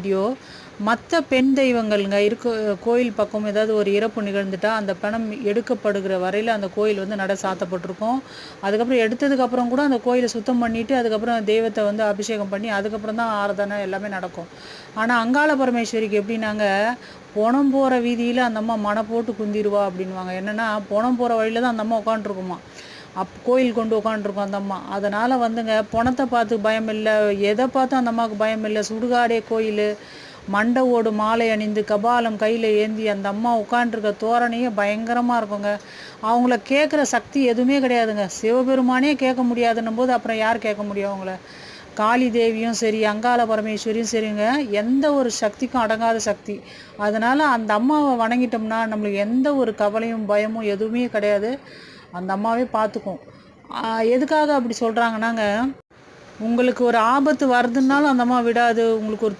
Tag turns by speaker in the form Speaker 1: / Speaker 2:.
Speaker 1: Video. மற்ற பெண் தெய்வங்கள்ங்க கோயில் பக்கம் ஏதாவது ஒரு இறப்பு நிகழ்ந்துட்டா அந்த பணம் எடுக்கப்படுகிற வரையில் அந்த கோயில் வந்து நட சாத்தப்பட்டிருக்கும். அதுக்கப்புறம் எடுத்ததுக்கப்புறம் கூட அந்த கோயிலை சுத்தம் பண்ணிவிட்டு அதுக்கப்புறம் தெய்வத்தை வந்து அபிஷேகம் பண்ணி அதுக்கப்புறம் தான் ஆராதனை எல்லாமே நடக்கும். ஆனால் அங்காள பரமேஸ்வரிக்கு எப்படின்னாங்க, பொணம் போகிற வீதியில் அந்த அம்மா மனை போட்டு குந்திருவா அப்படின்வாங்க. என்னென்னா பொணம் போகிற வழியில் தான் அந்த அம்மா உட்காண்ட்ருக்குமா. கோயில் கொண்டு உட்காண்ட்ருக்கும் அந்த அம்மா. அதனால் வந்துங்க பொணத்தை பார்த்து பயம் இல்லை, எதை பார்த்து அந்த அம்மாவுக்கு பயம் இல்லை. சுடுகாடே கோயில், மண்டை ஓடு மாலை அணிந்து கபாலம் கையில் ஏந்தி அந்த அம்மா உட்காண்ட்ருக்க தோரணையே பயங்கரமாக இருக்குங்க. அவங்கள கேட்குற சக்தி எதுவுமே கிடையாதுங்க. சிவபெருமானே கேட்க முடியாதுன்னும் போது அப்புறம் யார் கேட்க முடியும் அவங்கள? காளி தேவியும் சரி, அங்காள பரமேஸ்வரியும் சரிங்க, எந்த ஒரு சக்திக்கும் அடங்காத சக்தி. அதனால் அந்த அம்மாவை வணங்கிட்டோம்னா நம்மளுக்கு எந்த ஒரு கவலையும் பயமும் எதுவுமே கிடையாது. அந்த அம்மாவே பார்த்துக்கும். எதுக்காக அப்படி சொல்கிறாங்கன்னாங்க, உங்களுக்கு ஒரு ஆபத்து வருதுன்னாலும் அந்த அம்மா விடாது. உங்களுக்கு ஒரு